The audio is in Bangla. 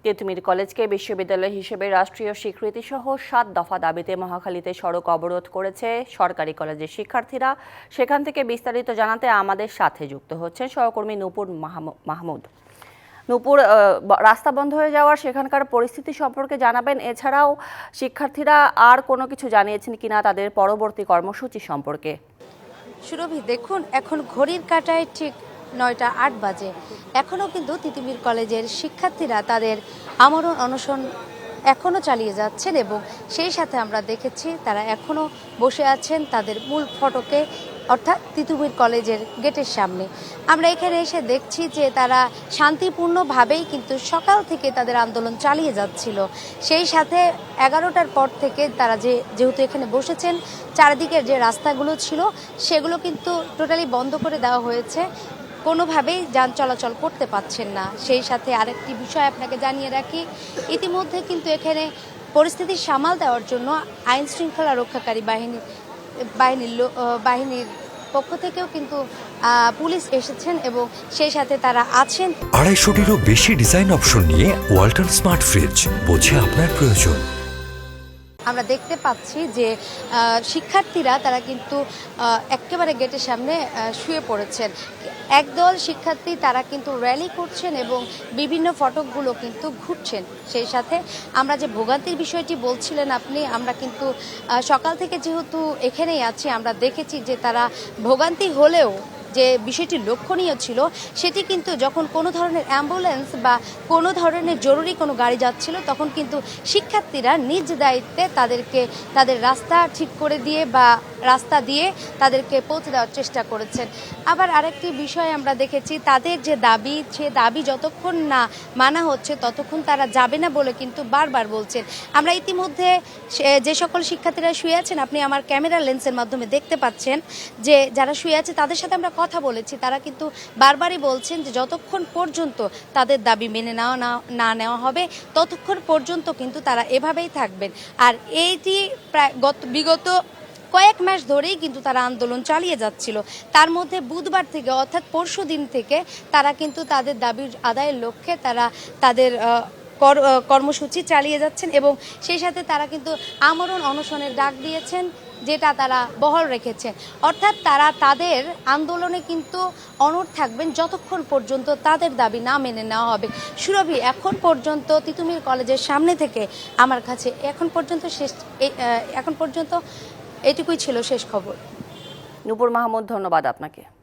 তিতুমির কলেজকে বিশ্ববিদ্যালয় হিসেবে রাষ্ট্রীয় স্বীকৃতি সহ ৭ দফা দাবিতে মহাখালীতে সড়ক অবরোধ করেছে সরকারি কলেজের শিক্ষার্থীরা। সেখান থেকে বিস্তারিত জানাতে আমাদের সাথে যুক্ত হচ্ছেন সহকর্মী নূপুর মাহমুদ। নূপুর, রাস্তা বন্ধ হয়ে যাওয়ার সেখানকার পরিস্থিতি সম্পর্কে জানাবেন। এছাড়াও শিক্ষার্থীরা আর কোনো কিছু জানিয়েছেন কিনা তাদের পরবর্তী কর্মসূচি সম্পর্কে? সুরভি, দেখুন এখন ঘড়ির কাঁটায় ঠিক 9টা 8 বাজে। এখনও কিন্তু তিতুমির কলেজের শিক্ষার্থীরা তাদের আমরণ অনশন এখনও চালিয়ে যাচ্ছেন এবং সেই সাথে আমরা দেখেছি তারা এখনও বসে আছেন তাদের মূল ফটকে, অর্থাৎ তিতুমির কলেজের গেটের সামনে। আমরা এখানে এসে দেখছি যে তারা শান্তিপূর্ণভাবেই কিন্তু সকাল থেকে তাদের আন্দোলন চালিয়ে যাচ্ছিল। সেই সাথে 11টার পর থেকে তারা যেহেতু এখানে বসেছেন, চারিদিকের যে রাস্তাগুলো ছিল সেগুলো কিন্তু টোটালি বন্ধ করে দেওয়া হয়েছে, কোনোভাবেই যান চলাচল করতে পারছেন না। সেই সাথে আরেকটি বিষয় আপনাকে জানিয়ে রাখি, ইতিমধ্যে কিন্তু এখানে পরিস্থিতি সামাল দেওয়ার জন্য আইন শৃঙ্খলা রক্ষাকারী বাহিনীর পক্ষ থেকেও কিন্তু পুলিশ এসেছেন এবং সেই সাথে তারা আছেন। 250-টিরও বেশি ডিজাইন অপশন নিয়ে ওয়ালটন স্মার্ট ফ্রিজ, বোঝে আপনার প্রয়োজন। আমরা দেখতে পাচ্ছি যে শিক্ষার্থীরা তারা কিন্তু একেবারে গেটের সামনে শুয়ে পড়েছেন। একদল শিক্ষার্থী তারা কিন্তু র্যালি করছেন এবং বিভিন্ন ফটকগুলো কিন্তু ঘুরছেন। সেই সাথে আমরা যে ভোগান্তির বিষয়টি বলছিলেন আপনি, আমরা কিন্তু সকাল থেকে যেহেতু এখানেই আছি, আমরা দেখেছি যে তারা ভোগান্তি হলেও যে বিষয়টি লক্ষণীয় ছিল সেটি কিন্তু যখন কোনো ধরনের অ্যাম্বুলেন্স বা কোনো ধরনের জরুরি কোনো গাড়ি যাচ্ছিল তখন কিন্তু শিক্ষার্থীরা নিজ দায়িত্বে তাদেরকে তাদের রাস্তা ঠিক করে দিয়ে বা রাস্তা দিয়ে তাদেরকে পৌঁছে দেওয়ার চেষ্টা করেছেন। আবার আরেকটি বিষয় আমরা দেখেছি, তাদের যে দাবি, সে দাবি যতক্ষণ না মানা হচ্ছে ততক্ষণ তারা যাবে না বলে কিন্তু বারবার বলছেন। আমরা ইতিমধ্যে যে সকল শিক্ষার্থীরা শুয়ে আছেন, আপনি আমার ক্যামেরা লেন্সের মাধ্যমে দেখতে পাচ্ছেন যে যারা শুয়ে আছে তাদের সাথে আমরা কথা বলেছি, তারা কিন্তু বারবারই বলছেন যে যতক্ষণ পর্যন্ত তাদের দাবি মেনে না নেওয়া হবে ততক্ষণ পর্যন্ত কিন্তু তারা এভাবেই থাকবেন। আর এইটি প্রায় বিগত কয়েক মাস ধরেই কিন্তু তারা আন্দোলন চালিয়ে যাচ্ছিল। তার মধ্যে বুধবার থেকে অর্থাৎ পরশু দিন থেকে তারা কিন্তু তাদের দাবির আদায়ের লক্ষ্যে তারা তাদের কর্মসূচি চালিয়ে যাচ্ছেন এবং সেই সাথে তারা কিন্তু আমরণ অনশনের ডাক দিয়েছেন, যেটা তারা বহাল রেখেছেন। অর্থাৎ তারা তাদের আন্দোলনে কিন্তু অনড় থাকবেন যতক্ষণ পর্যন্ত তাদের দাবি না মেনে নেওয়া হবে। সুরভি, এখন পর্যন্ত তিতুমির কলেজের সামনে থেকে আমার কাছে এখন পর্যন্ত এটুকুই ছিল শেষ খবর। নূপুর মাহমুদ, ধন্যবাদ আপনাকে।